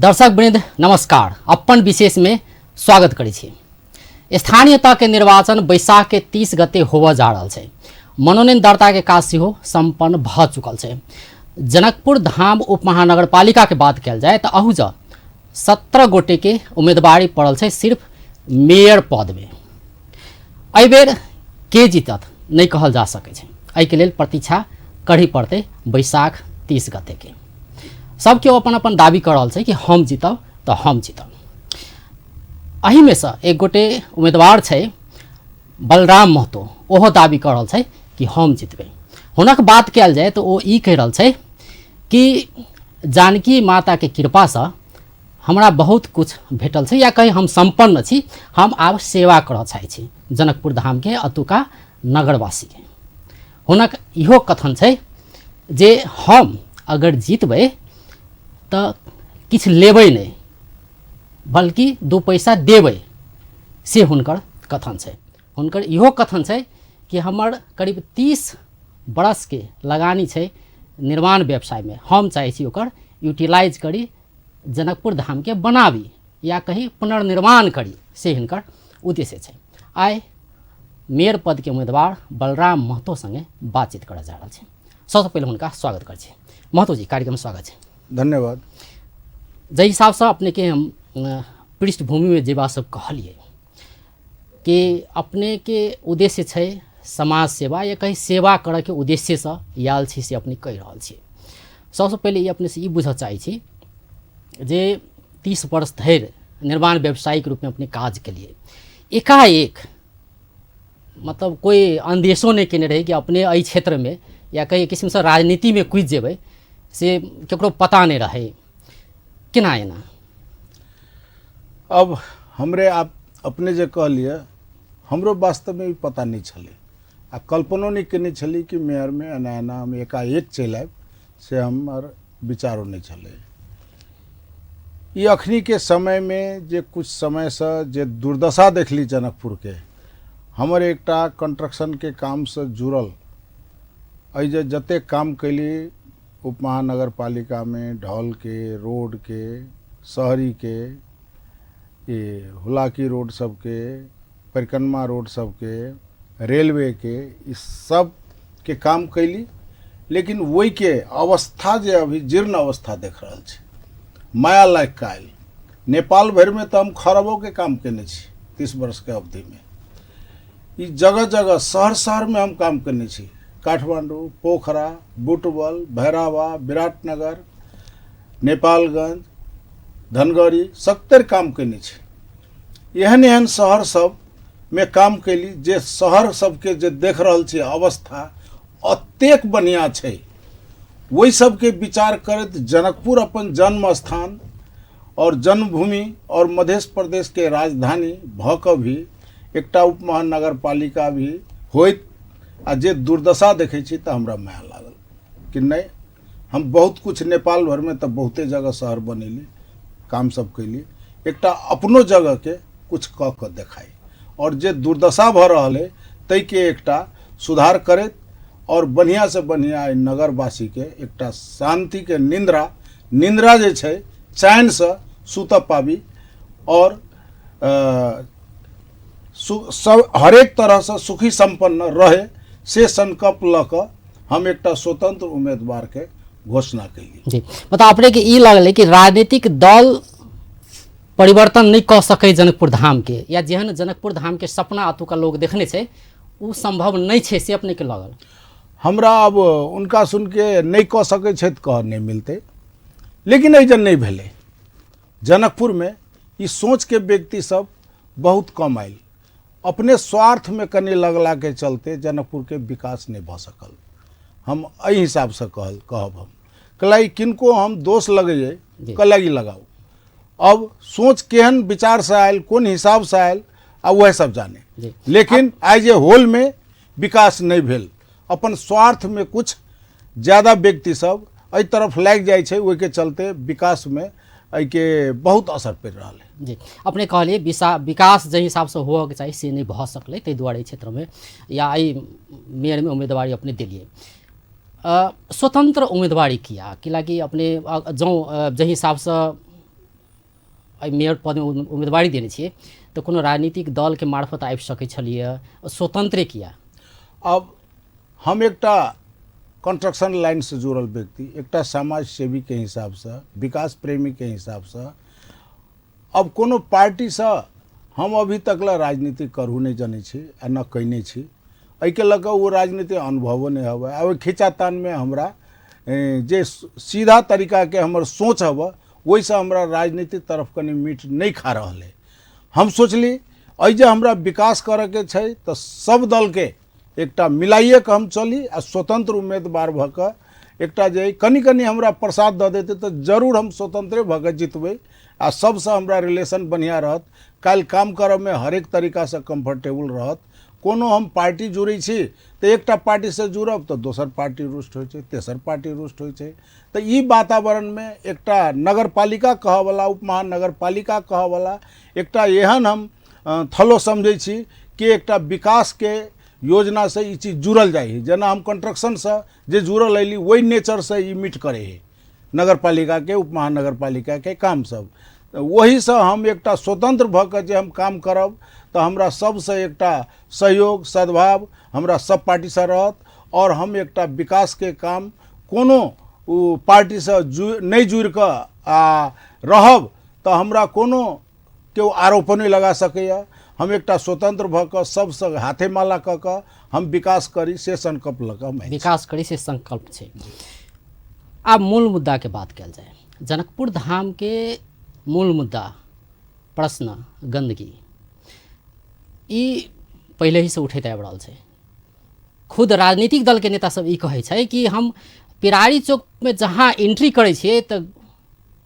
दर्शक वृंद नमस्कार। अपन विशेष में स्वागत करै छी। स्थानीय तह के निर्वाचन बैसाख के 30 गते होबऽ जा रहल छै। मनोनयन दर्ता के काज सेहो संपन्न भ चुकल छै। जनकपुर धाम उप महानगरपालिका के बात कल जाए तो अहुज 17 गोटे के उम्मीदवारी पड़ल छै सिर्फ मेयर पद में। एहि बेर के जीतत नहीं कहल जा सकै छै। एहि के लेल प्रतीक्षा करही पड़ते बैसाख 30 गते के। सब केओ अपन अपन दावी कर रहल छै कि हम जीतब तो हम जीतब। एही में से एक गोटे उम्मीदवार छै बलराम महतो, ओहो दावी कर रहल छै कि हम जीतबे। हुनक बात कल जाए तो वो ई कह रहल छै कि जानकी माता के कृपा से हमरा बहुत कुछ भेटल छै, या कहीं हम संपन्न छी। हम आब सेवा करऽ चाहै छी जनकपुर धाम के अतुका नगरवासी के। हुनक इहो कथन छै जे हम अगर जीतबै तो किछ लेबै नहीं बल्कि 2 पैसा देबै, से हुनकर कथन छै। हुनकर इहो कथन छै कि हमर करीब 30 बरस के लगानी छै निर्माण व्यवसाय में। हम चाहै छी ओकर यूटिलाइज करी, जनकपुर धाम के बनाबी या कहीं पुनर्निर्माण करी, से हिनकर उद्देश्य छै। आइ मेयर पद के उम्मीदवार बलराम महतो संगे बातचीत करऽ जा रहल छै। सबसे पहले हुनका स्वागत करै छी। महतो जी, कार्यक्रम में स्वागत है। धन्यवाद। जै हिसाब से अपने के हम पृष्ठभूमि में जे बात सब कहलिए कि अपने के उद्देश्य छै समाज सेवा या कहीं सेवा करे के उद्देश्य से आयल छी, से अपने कह रहल छी। सबसे पहले ये अपने से बुझ चाहै छी जे 30 वर्ष धरि निर्माण व्यवसायी के रूप में अपने काज के लिए एकाएक मतलब कोई अंदेशो नहीं केने रहे कि अपने एहि क्षेत्र में या कई किस्म से राजनीति में कुछ जेबै, से केकरो पता नहीं रहे। केना एना? अब हमरे आप अपने जे कहलिए हमरो वास्तव में भी पता नहीं छले, आ कल्पनो नहीं केने छली कि मेयर में एना एना हम एकाएक चलि आयब, से हमर विचारो नहीं छले। ये अखनी के समय में जे कुछ समय से जे दुर्दशा देखली जनकपुर के, हमर एकटा कंस्ट्रक्शन के काम से जुड़ल अइ जे जते काम कैली उप महानगर पालिका में ढॉल के, रोड के, शहरी के, ये हुलाकी रोड सबके, परिक्रमा रोड सबके, रेलवे के, इस सब के काम कैली। लेकिन वही के अवस्था जे अभी जीर्ण अवस्था देख रहा है, माया लाग काल। नेपाल भर में तो हम खरबों के काम केने छी 30 वर्ष के अवधि में। ये जगह जगह शहर शहर में हम काम करने छी। काठमांडू, पोखरा, बुटवल, भैरावा, विराटनगर, नेपालगंज, धनगढ़ी सत्तर काम करने छी। एहन एहन शहर सब में काम कैली जे शहर सबके जे देख रहल छी अवस्था अतेक बढ़िया छै। वही सबके विचार करत जनकपुर अपन जन्म स्थान और जन्मभूमि और मध्य प्रदेश के राजधानी भ क भी एकटा उप महानगर पालिका भी होइत, आ जे दुर्दशा देखे छी तो हमरा माया लागल कि नहीं, हम बहुत कुछ नेपाल भर में तो बहुते जगह शहर बनेली, काम सब कैली, एकटा अपनो जगह के कुछ कह के देखाई, और जे दुर्दशा भ रहल है तै के एकटा सुधार करैत और बढ़िया से बढ़िया नगरवासी के एकटा शांति के निंद्रा जे छै चैन से सुत पाबी, और सब हरेक तरह से सुखी संपन्न रहे, से संकल्प लक हम एकटा स्वतंत्र उम्मीदवार के घोषणा कैली। जी, मतलब अपने के ई लगल कि राजनीतिक दल परिवर्तन नहीं कह सके जनकपुर धाम के, या जेहन जनकपुर धाम के सपना अतुका लोग देखने छै उ संभव नहीं छै, से अपने के लगल? हमरा अब उनका सुन के नहीं कह सके छै तो कह नहीं मिलते, लेकिन ऐजन नहीं भेले। जनकपुर में ई सोच के व्यक्ति सब बहुत कम आयल। अपने स्वार्थ में कने लगला के चलते जनकपुर के विकास नहीं भ सकल। हम एहि हिसाब से कहब हम कलाई किनको हम दोष लगे कलाई लगाओ। अब सोच केहन विचार से आयल, कौन हिसाब से आयल, आ वह सब जाने। लेकिन आज जे होल में विकास नहीं भेल, अपन स्वार्थ में कुछ ज्यादा व्यक्ति सब एहि तरफ लाग जाए छै, ओहि के चलते विकास में एहि के बहुत असर पड़ रहा है। जी, अपने कहलिए विकास जे हिसाब से हो के चाहिए से नहीं भ सकले, ताहि दुआरे क्षेत्र में या एहि मेयर में उम्मीदवारी अपने दिलिए। स्वतंत्र उम्मीदवारी किया कि अपने जो हिसाब से मेयर पद में उम्मीदवारी देने छियै तो कोनो राजनीतिक दल के मार्फत आबि सकै छलियै स्वतंत्र किया? अब हम एकटा कंस्ट्रक्शन लाइन से जुड़ल व्यक्ति, एकटा समाज सेवी के हिसाब से, विकास प्रेमी के हिसाब से, अब कोनो पार्टी से हम अभी तकला राजनीति करू नहीं जाने छी आ न कैने छी। एहिके लऽ कऽ वो राजनीति अनुभवो नहीं हवा। अब खिंचातान में हमरा जे सीधा तरीका के हमर सोच हवा वही से हमरा राजनीति तरफ कनी मीठ नहीं खा रहल है। हम सोचली जे हमरा विकास करे के छै तो सब दल के एकटा मिलाइए के हम चली आ स्वतंत्र उम्मीदवार भऽ कऽ एकटा जे कनी कनी हमरा प्रसाद दऽ देते तो जरूर हम स्वतंत्रे भऽ कऽ जितबै आ सबसे हमरा रिलेशन बढ़िया रहत। काल्हि काम करब में हरेक तरीका से कंफर्टेबल रहत। कोनो हम पार्टी जुड़ै छी तो एकटा पार्टी से जुड़ब तो दोसर पार्टी रुष्ट होइ छै, तेसर पार्टी रुष्ट होइ छै। तो ई वातावरण में एकटा नगरपालिका कहवाला, उप महानगरपालिका कहवाला एकटा एहन हम थलो समझै छी कि एकटा विकास के योजना से ई चीज जुड़ल जाइ है। जेना हम कंस्ट्रक्शन से जे जुड़ल अयली वही नेचर से ई मीट करे है नगरपालिका के, उप महानगरपालिका के काम सब। वही से हम एकटा स्वतंत्र भऽ कऽ जे हम काम करब तो हमरा सबसे एकटा सहयोग सद्भाव हमरा सब पार्टी से रहत और हम एकटा विकास के काम कोनो पार्टी से नहीं जुड़ कऽ रहब तो हमरा कोनो केओ आरोप नहीं लगा सकैया। हम एकटा स्वतंत्र भऽ कऽ सबसे हाथे माला कऽ कऽ हम विकास करी से संकल्प लऽ कऽ विकास करी से संकल्प छै। आब मूल मुद्दा के बात कल जाए। जनकपुर धाम के मूल मुद्दा प्रश्न गंदगी ई पहले ही से उठैत आबि रहल छै। खुद राजनीतिक दल के नेता सब ई कहै छै कि हम पिरारी चौक में जहाँ एंट्री करै छियै तऽ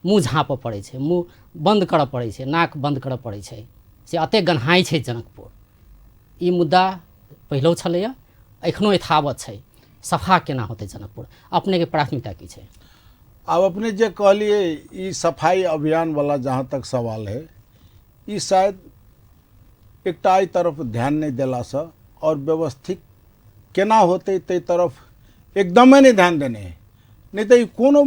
मुँह झाँपऽ पड़ै छै, मुँह बंद करऽ पड़ै छै, नाक बंद करऽ पड़ै छै, से अते गन्हाइ छै जनकपुर। ई मुद्दा पहिलो छलैया, एखनो यथावत छै। सफा केना होते जनकपुर? अपने के प्राथमिकता की छै? अब अपने जे कहलिए ई सफाई अभियान वाला जहाँ तक सवाल है, ई शायद एकटा एहि तरफ ध्यान नहीं देला से और व्यवस्थित केना होते ते तरफ एकदमे नहीं ध्यान देने है। नहीं तो कोनो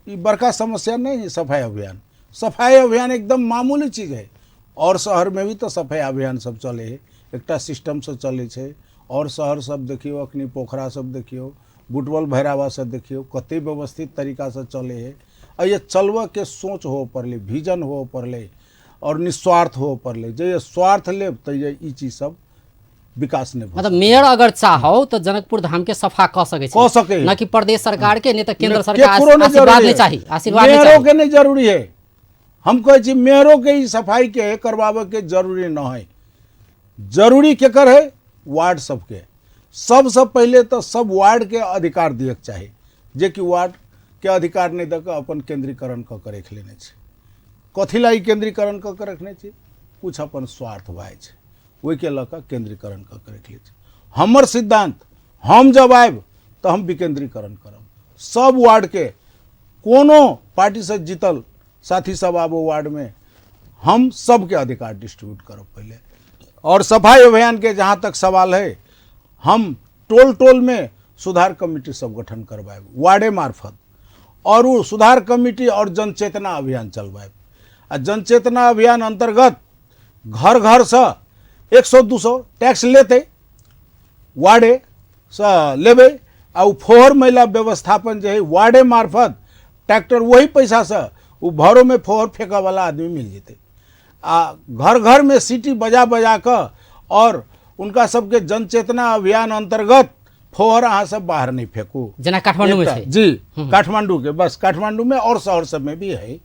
बड़का समस्या नहीं है सफाई अभियान। सफाई अभियान एकदम मामूली चीज़ है। और शहर में भी तो सफाई अभियान सब चले है, एकटा सिस्टम से चले छै। और शहर सब देखियो, अखनी पोखरा सब देखियो, बुटवल भैरावा से देखियो, कते व्यवस्थित तरीका से चले है। और ये चलवा के सोच हो पड़ले, विजन हो पड़ले और निस्वार्थ हो पड़ले। जे स्वार्थ ले तो ये ई चीज सब विकास नहीं। मतलब मेयर अगर चाहो तो जनकपुर धाम के सफा कह सके न कि प्रदेश सरकार के, नहीं तो केंद्र सरकार आशीर्वाद नहीं चाहिए। आशीर्वाद मेयरों के नहीं जरूरी है। हम कहे छी मेयरों के ही सफाई के करवावे के जरूरी न है। जरूरी केकर है? वार्ड सबके। सबसे पहले तो सब वार्ड के अधिकार दिए के चाही, जे कि वार्ड के अधिकार नहीं दे अपन केंद्रीकरण क के रख लेने छै। कथी ला केंद्रीकरण क के रखने छै? कुछ अपन स्वार्थ भाई छै, वही के लऽ कऽ केंद्रीकरण क के रख ले छै। हमर सिद्धांत, हम जब आयब तो हम विकेंद्रीकरण करब। सब वार्ड के कोनो पार्टी से जीतल साथी सब आबो वार्ड में, हम सबके अधिकार डिस्ट्रीब्यूट करब पहले। और सफाई अभियान के जहाँ तक सवाल है, हम टोल टोल में सुधार कमेटी सब गठन करवाएब वार्डे मार्फत। और वो सुधार कमेटी और जनचेतना अभियान चलवाएब। आ जनचेतना अभियान अंतर्गत घर घर से 100-200 टैक्स लेते, वार्डे से लेबे। आ फोहर मैला व्यवस्थापन जो है वार्डे मार्फत ट्रैक्टर वही पैसा से वो भरों में फोहर फेंका वाला आदमी मिल जेते। आ घर घर में सीटी बजा बजा कर और उनका सबके जनचेतना अभियान अंतर्गत फोहर अहाँ सब बाहर नहीं फेंकू। जना काठमांडू में छै जी, काठमांडू के, बस काठमांडू में और शहर सब में भी है।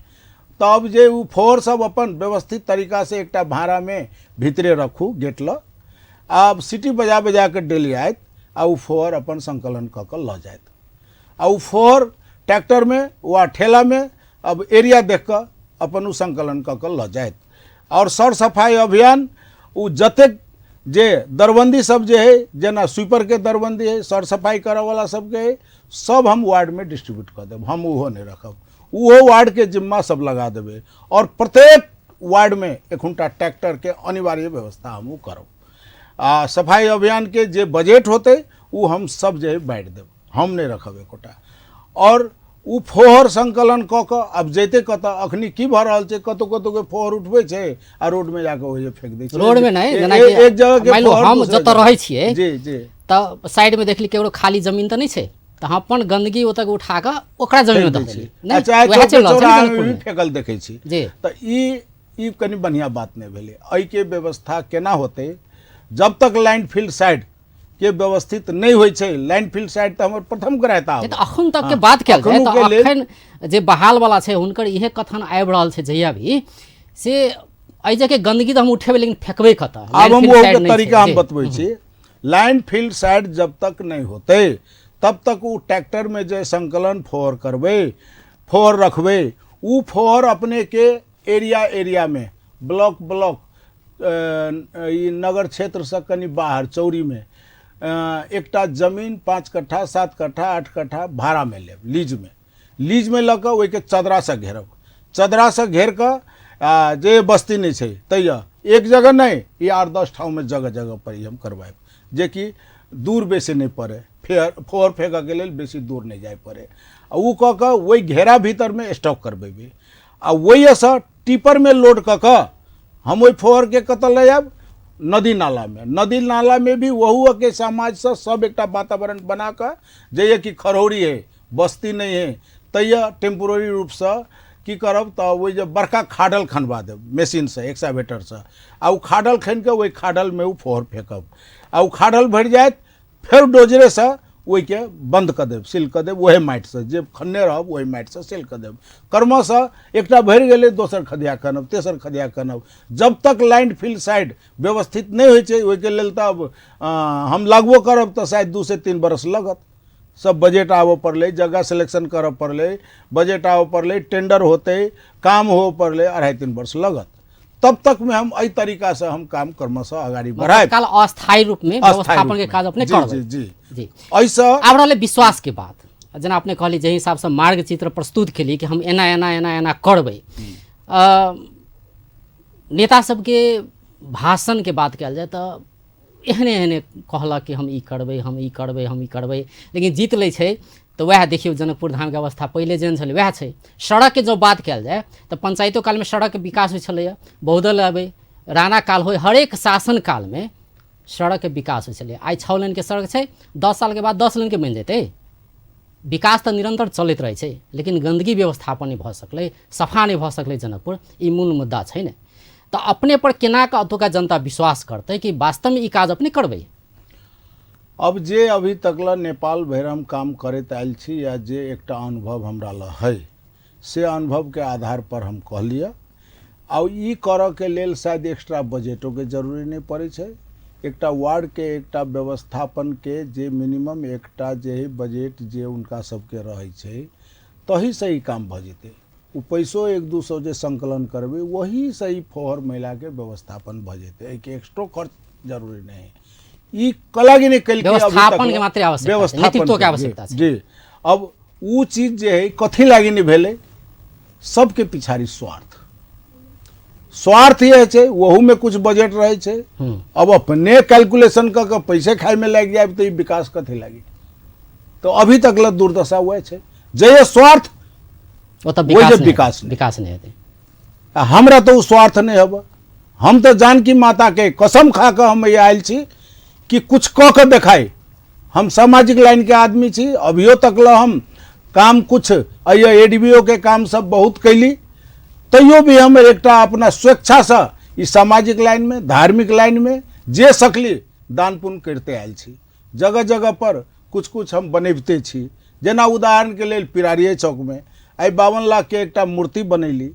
तब जे वो फोहर सब अपन व्यवस्थित तरीका से एकटा भाड़ा में भीतरे रखू, गेट ल। अब सीटी बजा बजा के डेली आयत आ वो फोहर अपन संकलन क के ल जायत। आ वो फोहर ट्रैक्टर में वा ठेला में अब एरिया देख कर अपन वो संकलन क के ल जायत। और सर सफाई अभियान वो जतेक जे दरबंदी सब जे है, जना स्वीपर के दरबंदी है, सर सफाई करे वाला सबके है, सब हम वार्ड में डिस्ट्रीब्यूट कर देब। हम वो नहीं रखब, वो वार्ड के जिम्मा सब लगा देवे। और प्रत्येक वार्ड में एखुनटा ट्रैक्टर के अनिवार्य व्यवस्था हम वो करब। सफाई अभियान के जे बजट होते वो हम सब जे बांट देब, हम नहीं रखब एकोटा। और उ फोहर संकलन क के अब जैते कतऽ अखनी की भऽ रहल छै, कतौ कतौ के फोहर उठबै छै आ रोड में जाके ओहि फेंक दै छै। रोड में नहीं, एक जगह के मान लो फोहर हम दूसरे जतऽ जगह। रहै छियै जी जी तऽ साइड में देखली केकरो खाली जमीन तऽ नहीं छै, तऽ हम अपन गंदगी ओतऽ के उठा कऽ ओकरा जमीन में फेंक दऽ दै देली। छी। चाहे वएह चलि रहल छै चौराहा ने में जनकपुर भी में। फेंकल देखै छी। जी तऽ ई कनि बढ़िया बात नहीं भेलै। एहि के व्यवस्था केना होतै, जब तक लैंडफिल साइड के व्यवस्थित नहीं होइ छै। लैंडफिल साइड तऽ हमर प्रथम करायता नहीं, तऽ अखन तक के बात कयल जाय अखनो तऽ के लेल अखन जे बहाल वाला छै हुनकर इहे कथन आबि रहल छै जहिया भी से एहि जगह गंदगी तऽ हम उठेबै लेकिन फेंकबै कतऽ। आब हम लैंडफिल वो साइड के नहीं छै। तरीका हम जी। बतबै छी। लैंडफिल साइड जब तक नहीं होते तब तक वो ट्रैक्टर में जे संकलन फोहर करबै, फोहर रखबै, उ फोहर अपने के एरिया में ब्लॉक ई नगर क्षेत्र से कनि बाहर चौरी में एकटा जमीन 5 कट्ठा 7 कट्ठा 8 कट्ठा भाड़ा में लेब, लीज में लऽ कऽ ओहिके चदरा से घेरब, चदरा से घेर कऽ जे बस्ती नहीं छै तैया एक जगह नहीं, ये 8-10 ठाव में जगह जगह पर ही हम करवाएब, जे कि दूर बेसी नहीं पड़े, फोहर फेंकऽ के लेल बेसी दूर नहीं जाए पड़े। आ उ कऽ कऽ वही घेरा भीतर में स्टॉक करबेबै आ वही से टिपर में लोड कऽ कऽ हम ओहि फोहर के कतऽ ले आयब, नदी नाला में। नदी नाला में भी वहू के समाज से सब एकटा वातावरण बना कऽ जइए कि खरौरी है, बस्ती नहीं है, तैया टेम्पोररी रूप से की करब तऽ वही जे बड़का खाडल खनवा देब मशीन से, एक्सावेटर से, आ उ खाडल खन के वही खाडल में उ फोहर फेंकब आ उ खाडल भरि जायत, फिर डोजरे से ओहि के बंद कर देब, सील कर देब, वही माटि से जे खन्ने रहब वही माटि से सील कर देब। क्रमशः एकटा भरि गेलै दोसर खदिया खनब, तेसर खदिया खनब, जब तक लैंडफिल साइड व्यवस्थित नहीं होइ छै। ओहि के लेल तऽ अब हम लागबो करब तऽ शायद 2 से 3 बरस लगत। सब बजट आबऽ पड़लै, जगह सिलेक्शन करऽ पड़लै, बजट आबऽ पड़लै, टेंडर होते, काम हो पड़लै, 2.5-3 वर्ष लगत। तब तक में हम एहि तरीका से हम काम क्रमशः आगाड़ी बढ़ाएब। काल अस्थायी रूप में व्यवस्थापन के काज अपने करबै। जी जी। ऐसा आब रहलै विश्वास के बात। जेना अपने कहली जे हिसाब से मार्ग चित्र प्रस्तुत केली कि हम एना एना एना एना करबै, नेता सबके भाषण के बात कयल जाय तऽ एहने एहने कहलक कि हम ई करबै, हम ई करबै, हम ई करबै, लेकिन जीत लै छै तऽ वएह देखियौ जनकपुर धाम के अवस्था पहिले जेहन छलै वएह छै। सड़क के जो बात कयल जाय तऽ पंचायतो काल में सड़क के विकास होइ छलैया, बहुदल अबै, राणा काल हो, हरेक शासन काल में सड़क के विकास होइ छलै। आइ 6 लेन के सड़क छै, 10 साल के बाद 10 लेन के बनि जेतै। विकास तऽ निरंतर चलैत रहै छै, लेकिन गंदगी व्यवस्थापन नहीं भऽ सकलै, सफा नहीं भऽ सकलै जनकपुर, ई मूल मुद्दा छै ने। तऽ अपने पर केना कऽ अतुका जनता विश्वास करतै कि वास्तव में ई काज अपने करबै। अब जे अभी तकला नेपाल भरि हम काम करैत आयल छी या जे एकटा अनुभव हमरा लग है, से अनुभव के आधार पर हम कहलिए। आ ई करऽ के लेल शायद एक्स्ट्रा बजटों के जरूरी नहीं पड़े छै। एकटा वार्ड के एकटा व्यवस्थापन के जे मिनिमम एकटा जे बजट जे उनका सबके रहै छै तही से ही काम भऽ जेतै। उ पैसो 1-200 जे संकलन करबै वही से ही फोहर मैला के व्यवस्थापन भऽ जेतै। एहि के एक्स्ट्रा खर्च जरूरी नहीं है। ई कलागी नहीं कल व्यवस्थापन के मात्र आवश्यकता छै, नेतृत्व के आवश्यकता छै। जी। अब उ चीज जे है कथी लागी नहीं भेलै, सबके पिछाड़ी स्वार्थ ये छै, वहू में कुछ बजट रहे छै। अब अपने कैलकुलेशन कर के पैसे खाए में लग जाए तो विकास कथी लागी। तो अभी तक ल दुर्दशा हुआ है, जय स्वार्थ विकास नहीं हेतै। हमरा तो स्वार्थ नहीं हब। हम तो जानकी माता के कसम खा के हम ये आयल छी कि कुछ कह के देखाई। हम सामाजिक लाइन के आदमी छी, अभियो तक ल हम काम कुछ एडीबीओ के काम सब बहुत कैली, तैयो भी हम एकटा अपना स्वेच्छा से इस सामाजिक लाइन में, धार्मिक लाइन में जे सकली दान पुण्य करते आयल छी। जगह जगह पर कुछ कुछ हम बनैबते छी। जेना उदाहरण के लेल पिरारिये चौक में आई 52 लाख के एकटा मूर्ति बनैली।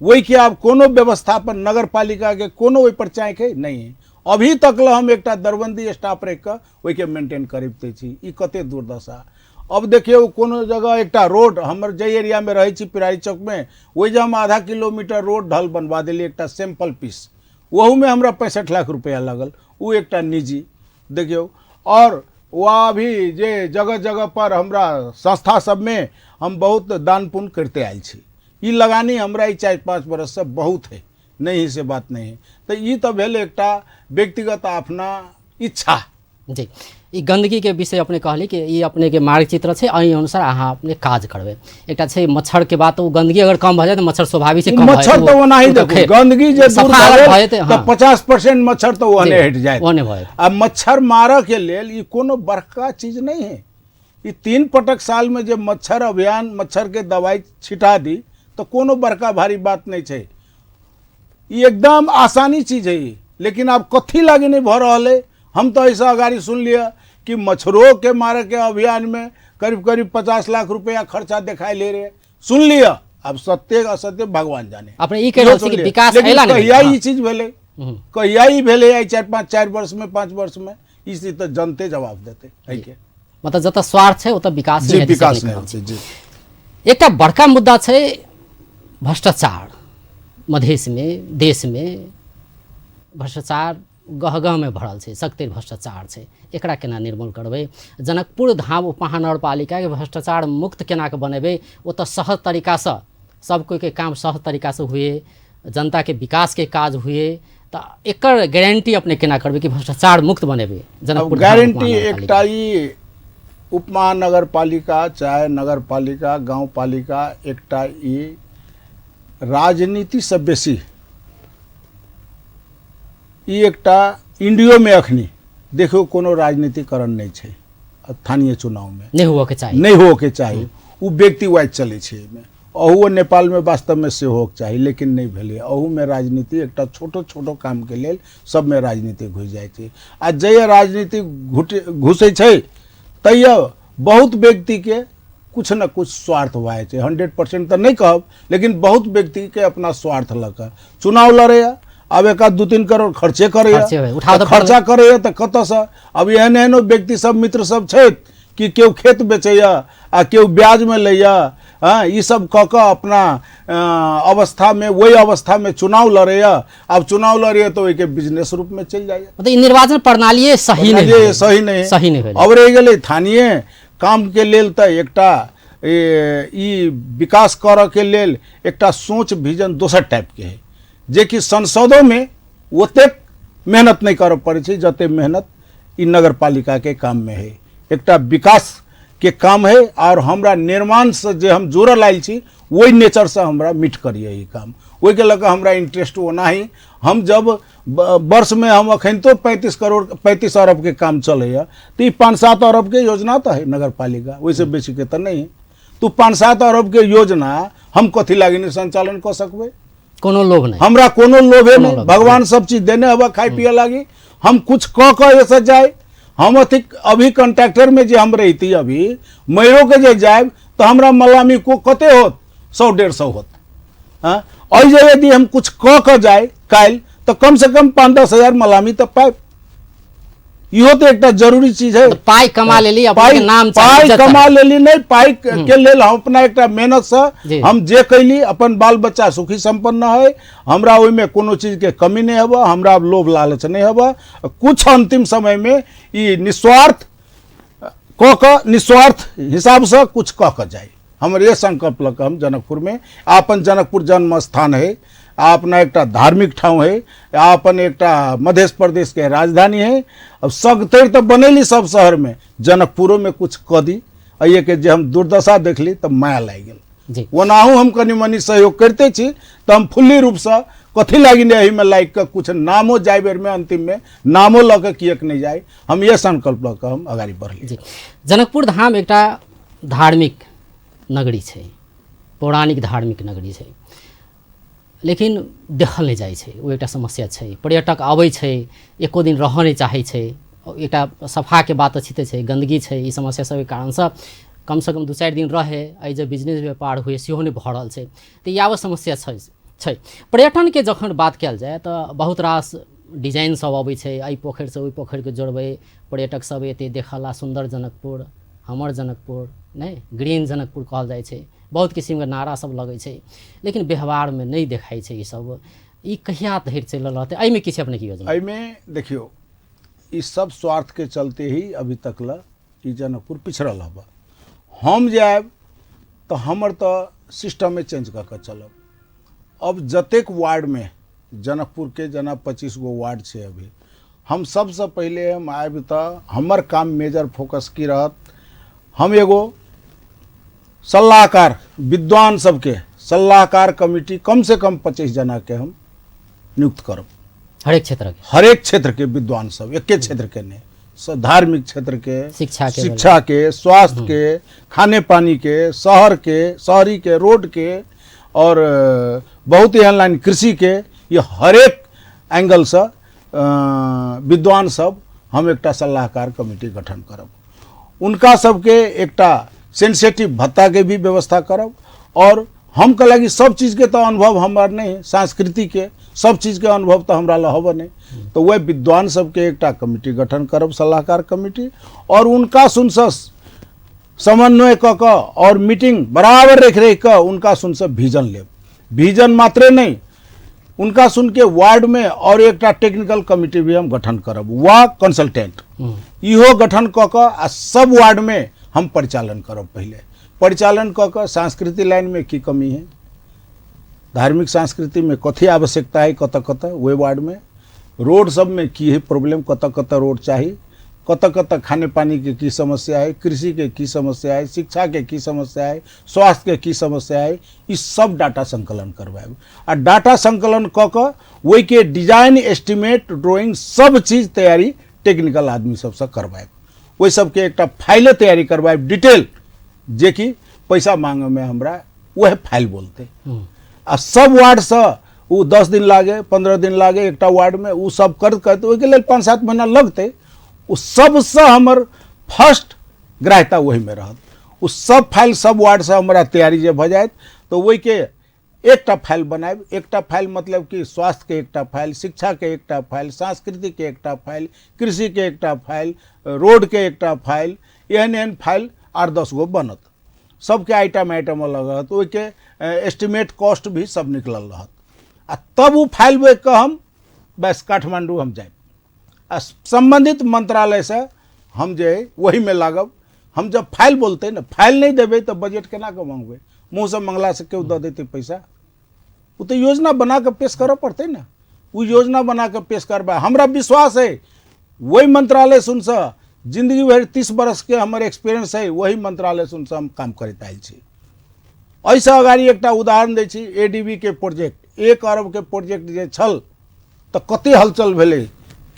वही के आब कोनो व्यवस्थापन नगर पालिका के कोनो ओहि पर चाँक है नहीं है। अभी तक ल हम एकटा दरबंदी स्टाफ रख के वही के मेंटेन करते छी। ई कते दुर्दशा। अब देखियो कोनो जगह एकटा रोड हमर जे एरिया में रहे छी पिरारी चौक में, वही हम आधा किलोमीटर रोड ढल बनवा दिली, एकटा सैंपल पीस, वहू में हमरा 65 लाख रुपया लगल। वो एकटा निजी देखियो। और वह भी जे जगह जगह पर हमरा संस्था सब में हम बहुत दान पुण्य करते आयल छी। ई लगानी हमरा 4-5 बरस से बहुत है, नहीं से बात नहीं है। तो ये तो भेल एकटा व्यक्तिगत अपना इच्छा जी ई गंदगी के विषय अपने कहली कि ई अपने के मार्गचित्र छै, एहि अनुसार अहाँ अपने काज करबे। एकटा छै मच्छर के बात, वो गंदगी अगर कम भऽ जाए तो मच्छर स्वाभाविक से कम मच्छर तो ओनाही देखो, गंदगी जे दूर भऽ जाए तो 50% मच्छर तो ओहने हट जाए। आ मच्छर मारऽ के लेल ई कोनो बड़का चीज नहीं है। ई 3 पटक साल में जे मच्छर अभियान, मच्छर के दवाई छिटा दी तो कोनो बड़का भारी बात नहीं छै। ई एकदम आसानी चीज है। लेकिन अब कथी लागे नहीं भऽ रहल है। हम तो ऐसा अगाड़ी सुन लिया कि मच्छरों के मारे के अभियान में करीब करीब 50 लाख रुपया खर्चा दिखाई ले रहे। सुन लिया, अब सत्य असत्य भगवान जाने। अपने ई कह रहल छी कि विकास एला नहीं, कहिया ई चीज भेले, कहिया ई भेले आई 4 वर्ष में 5 वर्ष में, इसी तो जनते जवाब देते है के। मतलब जत स्वार्थ छै ओत विकास जी, विकास नहीं होते जी। एकटा बड़का मुद्दा छै भ्रष्टाचार। मधेश में, देश में भ्रष्टाचार गहगह में भरल छै, सख्त भ्रष्टाचार छै। एकरा केना निर्मूल करबै? जनकपुर धाम उपमहानगरपालिका के भ्रष्टाचार मुक्त केना के बनेबै? ओतऽ सहज तरीका से सब कोई के काम सहज तरीका से हुए, जनता के विकास के काज हुए, तो एकर गारंटी अपने केना करबै कि भ्रष्टाचार मुक्त बनेबै? जनकपुर गारंटी एकटा ई उपमहानगरपालिका चाहे नगरपालिका गाँव पालिका एकटा ई राजनीति से बेसी ई एकटा इंडियो में अखनी देखो कोनो राजनीतिकरण नहीं छै। स्थानीय चुनाव में नहीं हो के चाहिए, नहीं हो के चाहिए। वो व्यक्ति वाइज चले छै में। अहू नेपाल में वास्तव में से हो के चाहिए, लेकिन नहीं भेले। अहू में राजनीति एकटा छोटो छोटो काम के लेल सब में राजनीति घुस जाए छै। आ जय राजनीति घुसे छै तैया बहुत व्यक्ति के कुछ न कुछ स्वार्थ हुआ छै। 100% तो नहीं कहब, लेकिन बहुत व्यक्ति के अपना स्वार्थ लग चुनाव लड़े। अब 1-2-3 करोड़ खर्चे करे, खर्चा करे तो कत से? अब एहन एहनो व्यक्ति सब मित्र सब छै कि केओ खेत बेचैया आ केओ ब्याज में लैया। हाँ, ये सब कह के अपना अवस्था में, वही अवस्था में चुनाव लड़े। अब चुनाव लड़े तो एक बिजनेस रूप में चल जाए। मतलब निर्वाचन प्रणाली सही नहीं, सही नहीं। अब रह गए स्थानीय काम के लेल तो एकटा ई विकास कर के लेल एकटा सोच विजन दोसर टाइप के है, जे कि संसदों में ओते मेहनत नहीं कर पड़े छै जते मेहनत ई नगर पालिका के काम में है। एकटा विकास के काम है और हमरा निर्माण से जे हम जुड़ल आयल छी वही नेचर से हमरा मिट करिए ई काम। वही के लगा हमरा इंटरेस्ट होना ही। हम जब वर्ष में हम अखन तो 35 अरब के काम चले तो 5-7 अरब के योजना तो है नगर पालिका, वैसे बेसी के तो नहीं। तो 5-7 अरब के योजना हम कथी लागी नहीं संचालन कर सकबे? कोनो लोभ नहीं, हमरा कोनो लोभे नहीं। भगवान सब चीज देने हवा खाए पिए लागी। हम कुछ कह के ऐसे जाए। हम अभी कंट्रैक्टर में जे हम रही अभी मयूरों के जे जाए तो हमरा मलामी को कते होत 100-150 होत। हाँ, और यदि हम कुछ कह के जाए काल तो कम से कम 5-10 हजार मलामी तो पाए। इहो तो एक जरूरी चीज है। तो पाई कमा लेली, अपने नाम पाई कमा लेली नहीं, पाई के लेल हम अपना एक मेहनत से हम जे कैली अपन बाल बच्चा सुखी संपन्न है। हमरा ओहि में कोनो चीज के कमी नहीं हवा, हमरा लोभ लालच नहीं हवा। कुछ अंतिम समय में ई निस्वार्थ निस्वार्थ हिसाब से कुछ कह के जाए। हमर ये संकल्प लग हम जनकपुर में आपन जनकपुर जन्म स्थान है, अपना एक धार्मिक ठाव है, अपन एक मध्य प्रदेश के राजधानी है। अब सगतर तो बनेली सब शहर में, जनकपुरों में कुछ क दी। ये के जे हम दुर्दशा देखली तब माया लाग गल। ओनाहू हम कनी मनी सहयोग करते छी तो हम फुल्ली रूप से कथी लागी नहीं में लाग के कुछ नामो जाए बेर में अंतिम में नामो ल के किएक नहीं जाए। हम ये संकल्प ल के हम आगाड़ी बढ़ली। जनकपुर धाम एक धार्मिक नगरी छै, पौराणिक धार्मिक नगरी छै, लेकिन देखल नहीं जाए छै। वो एक समस्या छै। पर्यटक आबै छै, एको दिन रह नहीं चाहे छै। एक सफा के बात अच्छी छै, गंदगी छै, ई समस्या सब कारण से कम 2-4 दिन रहे आई जब बिजनेस व्यापार हुए सेहो नहीं भऽ रहल छै। तो यावत समस्या छै। पर्यटन के जखन बात कल जाए तो बहुत रास डिजाइन सब अबै छै, एहि पोखरि से ओहि पोखरि के जोड़बै, पर्यटक सब एते देखला सुंदर जनकपुर, हमर जनकपुर नहीं ग्रीन जनकपुर कहल जाए छै। बहुत किस्म के नारा सब लगे छै, लेकिन व्यवहार में नहीं देखाई छै। ई सब ई कहिया धरि चल रहते? एहि में किछु अपने की योजना? एहि में देखियो ई सब स्वार्थ के चलते ही अभी तक ला ई जनकपुर पिछड़ल हवा। हम जाएब तो हमर तो सिस्टम में चेंज कर चलब। अब जतेक वार्ड में जनकपुर के जना 25 गो वार्ड छै अभी, हम सबसे पहले हम आब तो हमर काम मेजर फोकस की रहत, हम एगो सलाहकार विद्वान सबके सलाहकार कमिटी कम से कम 25 जना के हम नियुक्त करब। हरेक क्षेत्र के हरेक क्षेत्र के विद्वान सब, एक क्षेत्र के नहीं, धार्मिक क्षेत्र के, शिक्षा के, स्वास्थ्य के, खाने पानी के, शहरी के, रोड के, और बहुत ही ऑनलाइन कृषि के, ये हरेक एंगल से विद्वान सब हम एकटा सलाहकार कमिटी गठन करब। उनका सबके एकटा सेंसिटिव भत्ता के भी व्यवस्था करब। और हम के लगी सब चीज़ के तो अनुभव हमार नहीं, संस्कृति के सब चीज़ के अनुभव तो हमरा लहब नहीं, तो वह विद्वान सबके एकटा कमिटी गठन करब, सलाहकार कमिटी, और उनका सुनसे समन्वय क और मीटिंग बराबर रख उनका सुनसे विजन लेब। विजन मात्रे नहीं, उनका सुन के वार्ड में और एकटा टेक्निकल कमिटी भी हम गठन करब, वा कंसल्टेंट इहो गठन क सब वार्ड में हम परिचालन करब। पहले परिचालन क सांस्कृतिक लाइन में की कमी है, धार्मिक संस्कृति में कथी आवश्यकता है, कत कत वे वार्ड में, रोड सब में की है प्रॉब्लम, कत कत रोड चाहिए, कत कत खाने पानी के की समस्या है, कृषि के की समस्या है, शिक्षा के की समस्या है, स्वास्थ्य के की समस्या है, इस सब डाटा संकलन करवाएब। आ डाटा संकलन क वही के डिजाइन, एस्टिमेट, ड्राइंग सब चीज़ तैयारी टेक्निकल आदमी सबसे करवाएब। वही सबके एकटा फाइले तैयारी करवाएब डिटेल, जे कि पैसा मांगे में हमरा वह फाइल बोलते। आ सब वार्ड से वो 10 दिन लागे, 15 दिन लागे एकटा वार्ड में, वो सब करते ओहि के लिए 5-7 महीना लगते। उस सबसे हमर फर्स्ट ग्राह्यता वही में रहत। उस सब फाइल सब वार्ड से हमारा तैयारी जे भ जाए तो वही के एकटा फाइल बनाएब। एकटा फाइल मतलब कि स्वास्थ्य के एकटा फाइल, शिक्षा के एकटा फाइल, संस्कृति के एकटा फाइल, कृषि के एकटा फाइल, रोड के एकटा फाइल, एहन फाइल 8-10 गो बनत, सबके आइटम अलग रहत, वही के एस्टिमेट कॉस्ट भी सब निकलल रहत। आ तब वो फाइल बेच के हम बस काठमांडू हम जाए, संबंधित मंत्रालय से हम जे वही में लागब। हम जब फाइल बोलते ना, फाइल नहीं देवे तो बजट केना के मांगबे, मुँह से मंगला से क्यों दे देते पैसा, वो तो योजना बना के पेश करे पड़ते ना, वो योजना बना के पेश करबा। हमरा विश्वास है वही मंत्रालय सुन से जिंदगी भर 30 बरस के हमारे एक्सपीरियंस है, वही मंत्रालय सुन से हम काम करते आयल छी। ऐसा अगाड़ी एकटा उदाहरण दै छी, एडीबी के प्रोजेक्ट 1 अरब के प्रोजेक्ट जे छल तो कते हलचल भेले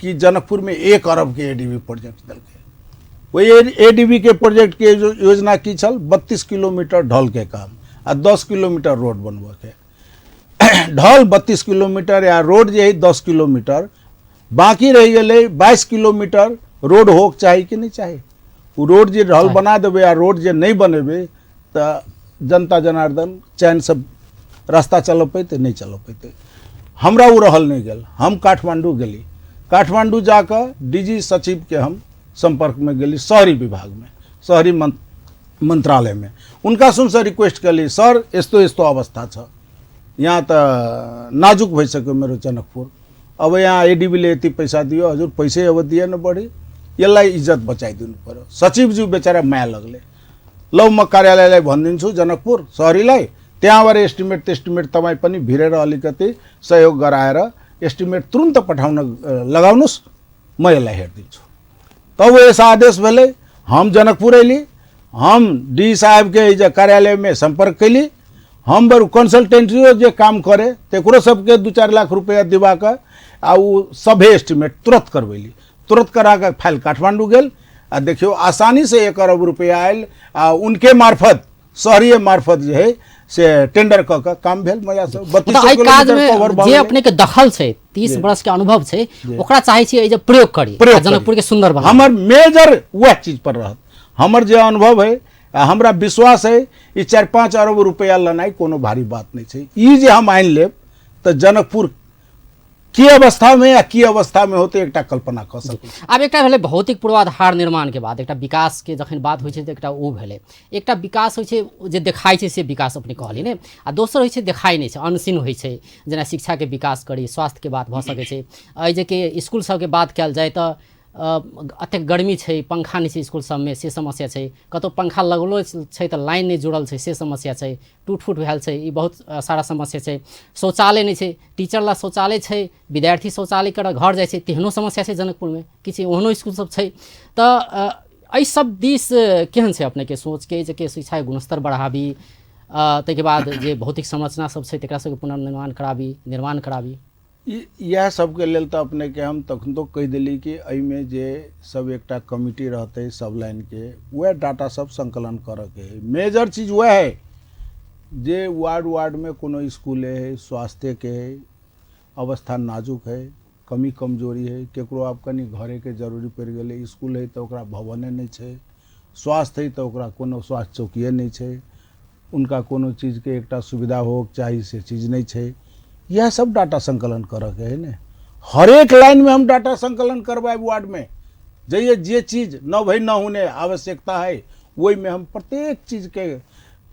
कि जनकपुर में 1 अरब के एडीबी प्रोजेक्ट देलकै। वही एडीबी के प्रोजेक्ट के योजना की छल 32 किलोमीटर ढल के काम आ 10 किलोमीटर रोड बनबे के। ढल 32 किलोमीटर या रोड जे है 10 किलोमीटर, बाकी रह गए 22 किलोमीटर रोड होक चाही कि नहीं चाही। वो रोड जे ढल बना देवे या रोड जे नहीं बनेबे तो जनता जनार्दन चैन से रास्ता चल पैते, नहीं चल पैते। हमरा वो रहल नहीं गल, हम काठमांडू गेली, काठमांडू जाकर डीजी सचिव के हम संपर्क में गेली, शहरी विभाग में, शहरी मंत्रालय में। उनका सुन से रिक्वेस्ट कली, सर एस्तो अवस्था छ, यहाँ तो नाजुक भई सके मेरो जनकपुर, अब यहाँ एडीबी ले यति पैसा दियो, हजुर पैसे अब दिए न बढ़ी, यसलाई इज्जत बचाइदिनु पर्यो। सचिवज्यू बेचारा माया लगले, लौ म कार्यालयलाई भनिदिन्छु जनकपुर शहरीलाई, त्यहाँबाट एस्टिमेट तपाईँ पनि भिरेर अलिकति सहयोग गराएर एस्टिमेट तुरन्त पठाउन लगाउनुस्, म यसलाई हेरिदिन्छु। तब ऐसा आदेश भेले, हम जनकपुर अली, हम डी साहब के कार्यालय में संपर्क कैली, हम बरु कंसल्टेंटियो जे काम करे तेकरो सबके 2-4 लाख रुपया दिवा के आ उ सभे एस्टिमेट तुरंत करवैली, तुरंत करा के फाइल काठमांडू गेल। आ देखियो आसानी से 1 अरब रुपया आयल, आ उनके मार्फत शहरी मार्फत जे है से टेंडर क के काम भेल। मजा से 32 किलोमीटर कवर भ जे अपने के दखल छै, 30 वर्ष के अनुभव छै, ओकरा चाहे छी जे प्रयोग करी, जनकपुर के सुंदर बना। हमर मेजर वह चीज पर रहत, हमर जे अनुभव है, हमरा विश्वास है ई 4-5 अरब रुपया लेनाइ कोनो भारी बात नहीं छै। ई जे हम आइन लेब तो जनकपुर की अवस्था में या की अवस्था में होते एकटा कल्पना कर सकते। आब एकटा भेलै भौतिक पूर्वाधार निर्माण के बाद एकटा विकास के जखन बात होइ छै त एकटा ओ भेलै, एकटा विकास होइ छै जे देखाइ छै से विकास अपने कहली ने, आ दोसर होइ छै देखाइ नहि छै, अनसीन होइ छै, जेना शिक्षा के विकास करी, स्वास्थ्य के बात भऽ सकै छै, एहि जे के स्कूल सब के बात कयल जाय तऽ अतेक गर्मी छै, पंखा नहीं छै स्कूल सबमे, से समस्या छै। कतौ पंखा लगलो छै तऽ लाइन नहीं जुड़ल छै, से समस्या छै। टूट फूट भेल छै, ई बहुत सारा समस्या छै। शौचालय नहीं छै, टीचर ला शौचालय छै, विद्यार्थी शौचालय कर घर जाइ छै, तेहनो समस्या छै जनकपुरमे। किछु ओहनो स्कूल सब छै। तऽ एहि सब दिस केहन छै अपने के सोच के जे शिक्षा के गुणस्तर बढ़ाबी, ताहिके बाद जे भौतिक संरचना सब छै तकरा सबके पुनर्निर्माण कराबी, निर्माण कराबी? इएह सबके लेल तऽ अपने के हम तखन तो कहि देली कि एहिमे जे सब एकटा कमिटी रहते सब लाइन के, वह डाटा सब संकलन करऽ के है। मेजर चीज वह है जे वार्ड वार्ड में कोनो स्कूल है, स्वास्थ्य के है, अवस्था नाजुक है, कमी कमजोरी है, केकरो आब कनी घरे के जरूरी पड़ गए, स्कूल है तो ओकरा भवने नहीं छै, स्वास्थ्य है तो ओकरा कोनो स्वास्थ्य चौकिए नहीं छै, उनका कोनो चीज के एकटा सुविधा हो चाही से चीज नहीं छै। यह सब डाटा संकलन करऽ के है ने। हर एक लाइन में हम डाटा संकलन करवाए वार्ड में, जइए जे चीज न भई न होने आवश्यकता है वही में हम प्रत्येक चीज के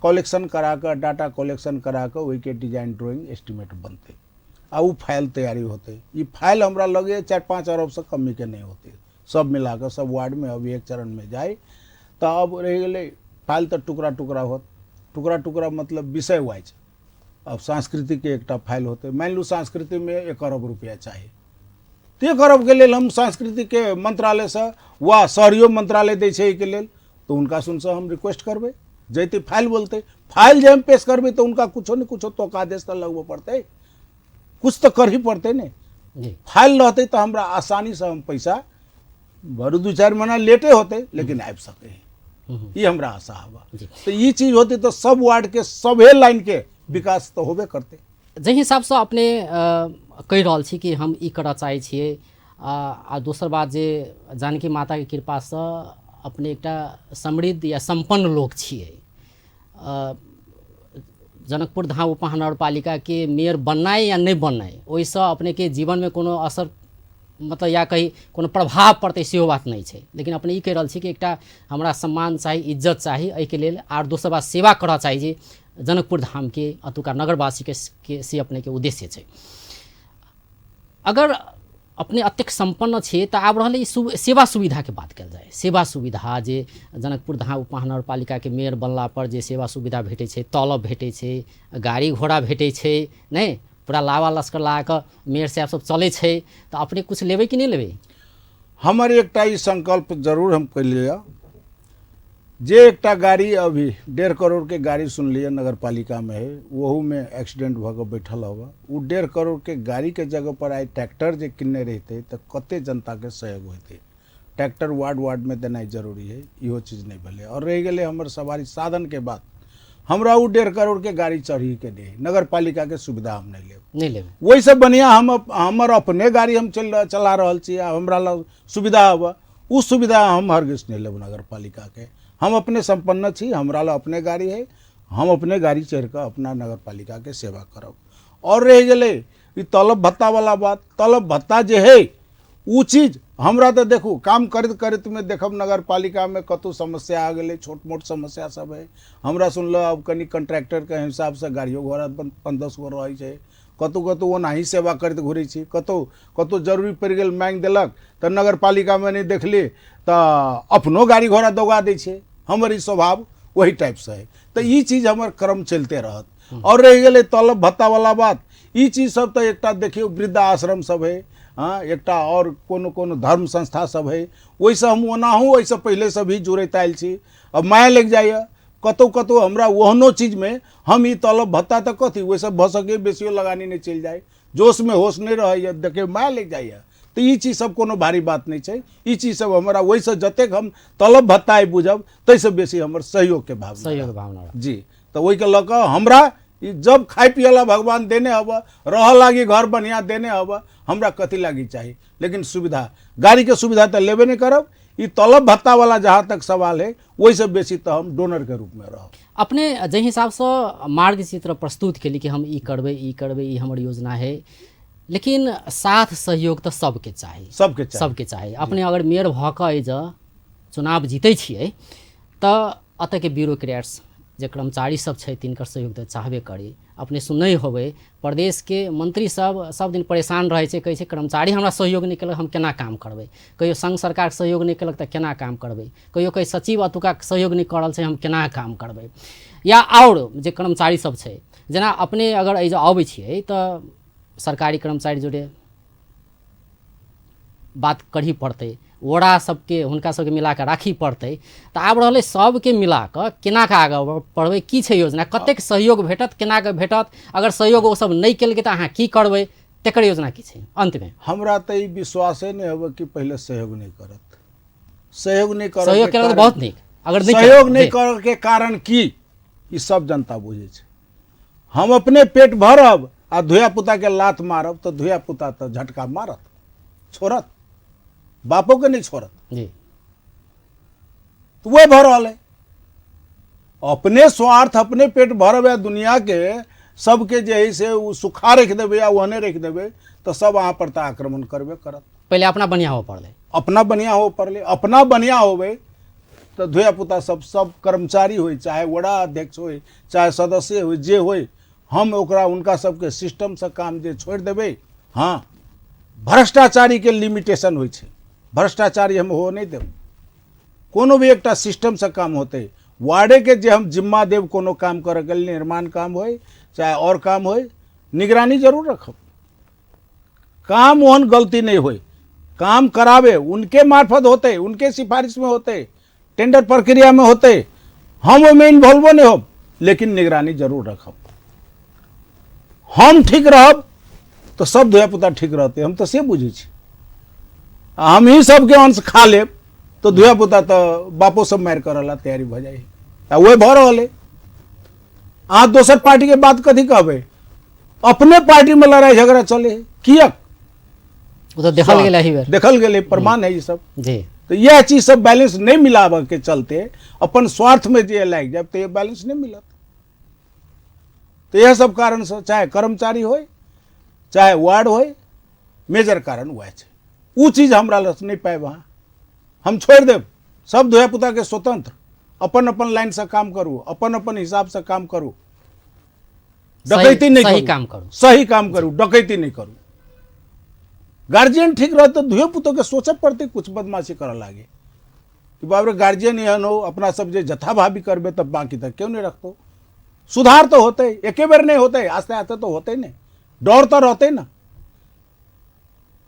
कलेक्शन करा कर, डाटा कलेक्शन करा कर वही के डिजाइन ड्राइंग एस्टिमेट बनते आ वो फाइल तैयारी होते। ये फाइल हमरा लगे 4-5 अरब से कमी के नहीं होते, सब मिलाकर सब वार्ड में अभी एक चरण में जाए तो अब रह गए फाइल तो टुकड़ा टुकड़ा होत, टुकड़ा टुकड़ा मतलब विषय वाइज। अब सांस्कृतिक के एकटा फाइल होते, मान लू संस्कृति में 1 अरब रुपया चाहिए, तो 1 अरब के लिए हम सांस्कृतिक के मंत्रालय से वा शहरियो मंत्रालय दै छै के लेल, तो उनका सुनसे हम रिक्वेस्ट करबे, जैते फाइल बोलते, फाइल जब हम पेश करबे तो उनका कुछो न कुछो तो आदेश तो लगबो पड़ते, कुछ तो कर ही पड़ते ने। फाइल रहते तो हमरा आसानी से हम पैसा भरू 2-4 महीना लेटे होते लेकिन आबि सके, ये हमरा आशा हवा। तो ये चीज होती तो सब वार्ड के सभे लाइन के विकास तो होबे करते। जाहि हिसाब से अपने कहि रहल छी कि हम ई करऽ चाहै छियै, आ दोसर बात जे जानकी माता के कृपा से अपने एकटा समृद्ध या संपन्न लोक छियै। जनकपुर धाम उपमहानगरपालिका के मेयर बननाइ या नहीं बननाइ ओहिसँ अपने के जीवन में कोनो असर मतलब या कहीं कोनो प्रभाव पड़ते सेहो बात नहीं छै, लेकिन अपने ई कहि रहल छी कि एकटा हमरा सम्मान चाही, इज्जत चाही, एहिके लेल आर दोसर बात सेवा करऽ चाही जे जनकपुर धाम के अतुका नगरवासी के से अपने के उद्देश्य छै। अगर अपने अतेक संपन्न छे तो आब रहले सेवा सुविधा के बात कल जाए। सेवा सुविधा जे जनकपुर धाम उपमहानगरपालिका के मेयर बनला पर जे सेवा सुविधा भेटे छै, तलब भेटे छै, गाड़ी घोड़ा भेटे छै, नहीं पूरा लावा लश्कर ला के मेयर साहब सब चले छै, तो अपने कुछ लेबे कि नहीं लेबे? हमर एकटा ई संकल्प जरूर हम कैलिए, जे एकटा गाड़ी अभी 1.5 करोड़ के गाड़ी सुन लिया नगर पालिका में है, वहू में एक्सीडेंट भऽ बैठल होगा, वो 1.5 करोड़ के गाड़ी के जगह पर आए ट्रैक्टर जे किनने रहते तो कते जनता के सहयोग होते। ट्रैक्टर वार्ड वार्ड में देना जरूरी है, इहो चीज नहीं भले। और रह गए हमर सवारी साधन के बात, हमरा वो 1.5 करोड़ के गाड़ी चढ़ी के दे, नगर पालिका के सुविधा हम नहीं लेब। वही से बढ़िया हमर अपने गाड़ी हम चला रहल छी, हमरा लग सुविधा हवा, उस सुविधा हम हरगिज नहीं लेब नगर पालिका के। हम अपने संपन्न छी, हमरा ला अपने गाड़ी है, हम अपने गाड़ी चढ़ कर अपना नगर पालिका के सेवा करब। और रह गए ई तलब भत्ता वाला बात, तलब भत्ता जे है वो चीज हमरा तो देखू काम करते करते में देखब नगर पालिका में कतौ समस्या आ गए, छोट मोट समस्या सब है। हमरा सुनल अब कनी कंट्रैक्टर के हिसाब से गाड़ियों घोड़ा 5-10 गो रही है, कतौ कतौ ओनाही सेवा करते घूरे छी, कतौ कतौ जरूरी पड़ गई मांग दिलक तो नगर पालिका में नहीं देखली तो अपनो गाड़ी घोड़ा दौगा दै छै। हमर ई स्वभाव वही टाइप से है, तो ये चीज हमार क्रम चलते रहत। और रह गए तलब भत्ता वाला बात, ये चीज सब तो एकटा देखियो वृद्धा आश्रम सब है, हाँ एकटा और कोनो कोनो धर्म संस्था सब है, वैसे हम ओनाहू वैसे पहले से भी जुड़ैत आयल छी। अब माया लग जाइए कतौ कतौ हमरा ओहनो चीज में हम ई तलब भत्ता तो कथी वैसे भ सके बेसियो लगानी नहीं चल जाए, जोश में होश नहीं रहे, देखे माया लग जाइए। तो ये चीज सब कोनो भारी बात नहीं है, ये चीज सब हमारा वैसे जतेक हम तलब भत्ता बुझब तैसे बेसी हमर सहयोग के भावना जी। तो वही के लक हमरा जब खाए पियला भगवान देने हब, रह लागी घर बढ़िया देने हब, हमरा कथी लागी चाहिए, लेकिन सुविधा गाड़ी के सुविधा तो लेबे नहीं करब। ये तलब भत्ता वाला जहाँ तक सवाल है वैसे बेसी तो हम डोनर के रूप में रहब। अपने जे हिसाब से मार्ग चित्र प्रस्तुत के लिए कि हम ई करबे ई हमर योजना है, लेकिन साथ सहयोग तो सबके चाहिए, सबके चाहिए। अपने अगर मेयर भऽ कऽ चुनाव जीते छिए तो अतः के ब्यूरोक्रेट्स जे कर्मचारी सब छै तिनकर सहयोग तऽ चाहबे करी। अपने सुनै होबै प्रदेश के मंत्री सब दिन परेशान रहै छै, कहै छै कर्मचारी हमरा सहयोग नहीं केलक हम केना काम करबै, कहियो संघ सरकार सहयोग नहीं केलक तऽ केना काम करबै, कहियो कहीं सचिव अतुका सहयोग नहीं करल छै हम केना काम करबै। या और जे कर्मचारी सब छै जेना अपने अगर एहि आबै छियै तऽ सरकारी कर्मचारी जोड़े बात करही पड़तै, ओरा सबके हुनका सबके मिला कऽ राखी पड़तै, तऽ आब रहलै सबके मिला कऽ केना कऽ आगाँ बढ़बै, की छै योजना, कतेक सहयोग भेटत, केना कऽ भेटत, अगर सहयोग ओ सब नहीं केलकै तऽ अहाँ की करबै, तकर योजना की छै अंत में? हमरा तऽ ई विश्वासे नहीं होबे कि पहले सहयोग नहीं करत। सहयोग नहीं करत, सहयोग केलक तऽ बहुत नीक, अगर नहीं सहयोग केलक, नहीं जी। करऽ के कारण की ई सब जनता बुझे छै। हम अपने पेट भरब आ धुआ पुता के लात मारब तो धुआ पुता तो झटका मारत, छोड़त, बापो के नहीं छोड़त, जी तो वह भर रहा है। अपने स्वार्थ अपने पेट भरब या दुनिया के सबके जे है से उ सुखा रख देवे या ओहने रख देवे तो सब अहाँ पर तो आक्रमण करबे करत। पहले अपना बढ़िया हो पड़ले, अपना बढ़िया हो पड़ले, अपना बढ़िया होवे तो धुआ पुता सब कर्मचारी हो, चाहे वड़ा अध्यक्ष हो, चाहे सदस्य हो, जे हो, हम ओकरा उनका सबके सिस्टम से काम जे छोड़ देवे। हाँ, भ्रष्टाचारी के लिमिटेशन हो, भ्रष्टाचारी हम हो नहीं देव। कोनो भी एकटा सिस्टम से काम होते, वार्डे के जे हम जिम्मा देव कोनो काम करे के लिए, निर्माण काम हो चाहे और काम हो, निगरानी जरूर रखब, काम ओहन गलती नहीं हो, काम करावे उनके मार्फत होते, उनके सिफारिश में होते, टेंडर प्रक्रिया में होते, हम ओमें इन्वॉल्व नहीं हो, लेकिन निगरानी जरूर रखब। हम ठीक रहब तो सब धुआ पुता ठीक रहते, हम तो से बुझे छी। हम ही सबके अंश खा लेब तो धुआ पुता तो बापो सब मार करला तैयारी भ जाए, वह भ रहा है। अहाँ दोसर पार्टी के बात कथी कहबे, अपने पार्टी में लड़ाई झगड़ा चले किया, वो तो देखल गेल ही बेर, देखल गेले, प्रमाण है ये सब। जी तो यह चीज सब बैलेंस नहीं मिलावे के चलते अपन स्वार्थ में जे लाग जाए तो ये बैलेंस नहीं मिलत। तो यह सब कारण से चाहे कर्मचारी हो चाहे वार्ड हो, मेजर कारण वह है। वो चीज हमरा लस नहीं पाए, वहाँ हम छोड़ देव, सब धुआ पुता के स्वतंत्र अपन अपन लाइन से काम करू, अपन अपन हिसाब से काम करू, डकैती नहीं सही करू, काम करू, सही काम करू, डकैती नहीं करू। गार्जियन ठीक रहे तो धुए पुतो के सोचे पड़ते कुछ बदमाशी करे लागे कि बाबरे गार्जियन एहन हो, अपना सब जे जथा भाभी करबे तब बाकी तक क्यों नहीं रखतो। सुधार तो होते, एके बेर नहीं होते, आस्ते आस्ते तो होते नहीं, डर तो रहते ना,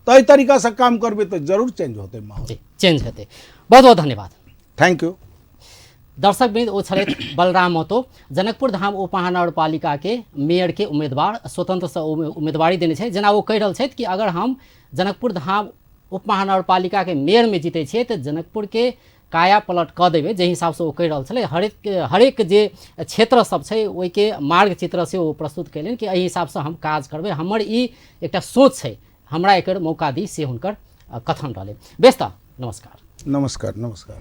तो इस तरीका से काम करबे तो जरूर चेंज होते माहौल, जी चेंज हेतै। बहुत बहुत धन्यवाद। Thank you. दर्शक वृंद, ओ छलथि बलराम महतो, जनकपुर धाम उपमहानगरपालिका के मेयर के उम्मीदवार, स्वतंत्र से उम्मीदवारी देने छै। जेना वो कहि रहल छथि कि अगर हम जनकपुर धाम उपमहानगरपालिका के मेयर में जीते छियै तऽ जनकपुर के काया पलट कऽ देबै, जे हिसाब से वो कहि रहल छलै। हरेक जे क्षेत्र सब छै ओहिके मार्ग चित्र से वो प्रस्तुत कयलनि कि एहि हिसाब से हम काज करबै, हमर ई एकटा सोच छै, हमरा एकर मौका दी, से हुनकर कथन रहलै। बेस्ता, नमस्कार। नमस्कार नमस्कार।